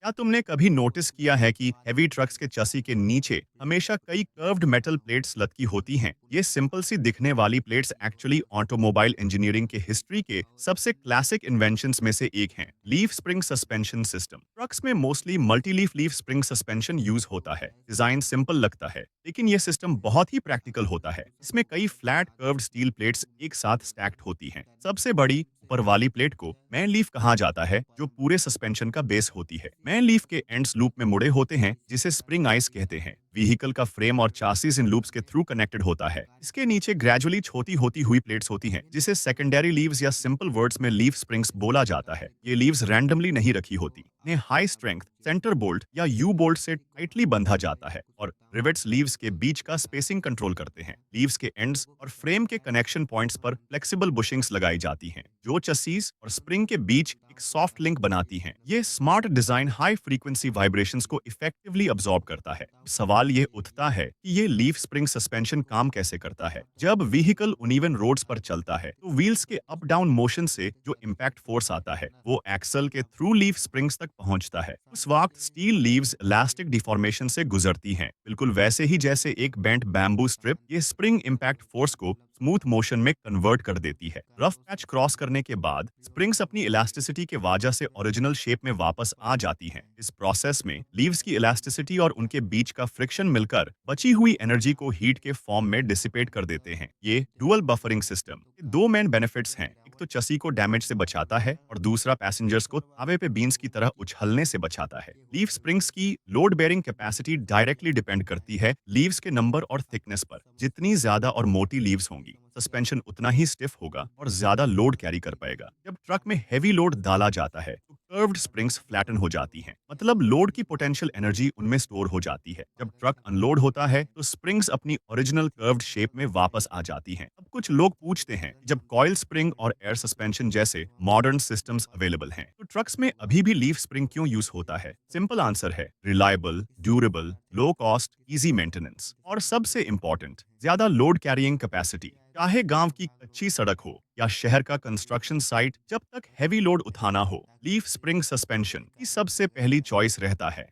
क्या तुमने कभी नोटिस किया है कि हेवी ट्रक्स के चसी के नीचे हमेशा कई कर्व्ड मेटल प्लेट्स लटकी होती हैं? ये सिंपल सी दिखने वाली प्लेट्स एक्चुअली ऑटोमोबाइल इंजीनियरिंग के हिस्ट्री के सबसे क्लासिक इन्वेंशंस में से एक हैं, leaf spring suspension system. Trucks में mostly multi leaf leaf spring suspension use होता है। डिजाइन सिंपल लगता है, लेकिन यह सिस्टम बहुत ही प्रैक्टिकल होता है। इसमें कई फ्लैट कर्व्ड स्टील प्लेट्स एक साथ स्टैक्ड होती हैं। सबसे बड़ी ऊपर वाली प्लेट को मैन लीफ कहा जाता है, जो पूरे सस्पेंशन का बेस होती है। मैन लीफ के एंड्स लूप में मुड़े होते हैं, जिसे स्प्रिंग आइस कहते हैं। व्हीकल का फ्रेम और चासीस इन लूप्स के थ्रू कनेक्टेड होता है। इसके नीचे ग्रेजुअली छोटी होती हुई प्लेट्स होती हैं, जिसे सेकेंडरी लीव्स या सिंपल वर्ड्स में लीफ स्प्रिंग्स बोला जाता है। ये लीव्स रैंडमली नहीं रखी होती। इन्हें हाई स्ट्रेंथ सेंटर बोल्ट या यू बोल्ट से टाइटली बंधा जाता है और रिवेट्स लीव्स के बीच का स्पेसिंग कंट्रोल करते हैं। लीव्स के एंड्स और फ्रेम के कनेक्शन पॉइंट्स पर फ्लेक्सिबल बुशिंग्स लगाई जाती हैं, जो चसीस और स्प्रिंग के बीच एक सॉफ्ट लिंक बनाती हैं। ये smart design high frequency vibrations को इफेक्टिवली अब्सॉर्ब करता है। सवाल ये उठता है कि ये लीफ स्प्रिंग सस्पेंशन काम कैसे करता है? जब व्हीकल उनइवन रोड्स पर चलता है, तो व्हील्स के अप डाउन मोशन से जो इम्पैक्ट फोर्स आता है, वो एक्सल के थ्रू लीफ स्प्रिंग्स तक पहुंचता है। उस वक्त स्टील लीव्स इलास्टिक डिफॉर्मेशन से गुजरती हैं, बिल्कुल वैसे ही जैसे एक बेंट बैम्बू स्ट्रिप। ये स्प्रिंग इम्पैक्ट फोर्स को स्मूथ मोशन में कन्वर्ट कर देती है। रफ पैच क्रॉस करने के बाद स्प्रिंग्स अपनी इलास्टिसिटी के वजह से ओरिजिनल शेप में वापस आ जाती हैं। इस प्रोसेस में लीव्स की इलास्टिसिटी और उनके बीच का फ्रिक्शन मिलकर बची हुई एनर्जी को हीट के फॉर्म में डिसिपेट कर देते हैं। ये डुअल बफरिंग सिस्टम के दो मेन बेनिफिट्स हैं। एक तो चसी को डैमेज से बचाता है और दूसरा पैसेंजर्स को तावे पे बीन्स की तरह उछलने से बचाता है। लीफ स्प्रिंग्स की load bearing capacity directly depend करती है लीव्स के नंबर और थिकनेस पर। जितनी ज्यादा और मोटी लीव्स होंगी, सस्पेंशन उतना ही स्टिफ होगा और ज्यादा लोड कैरी कर पाएगा। जब ट्रक में हैवी लोड डाला जाता है, तो कर्व्ड स्प्रिंग्स फ्लैटन हो जाती हैं, मतलब लोड की पोटेंशियल एनर्जी उनमें स्टोर हो जाती है। जब ट्रक अनलोड होता है, तो स्प्रिंग्स अपनी ओरिजिनल कर्व्ड शेप में वापस आ जाती हैं। अब कुछ लोग पूछते हैं, जब कॉइल स्प्रिंग और एयर सस्पेंशन जैसे मॉडर्न सिस्टम्स अवेलेबल हैं, तो ट्रक्स में अभी भी लीफ स्प्रिंग क्यों यूज होता है? सिंपल आंसर है reliable, durable, low cost, easy maintenance और सबसे इंपॉर्टेंट ज्यादा लोड कैरिंग कैपेसिटी। चाहे गांव की कच्ची सड़क हो या शहर का कंस्ट्रक्शन साइट, जब तक हैवी लोड उठाना हो, लीफ स्प्रिंग सस्पेंशन की सबसे पहली चॉइस रहता है।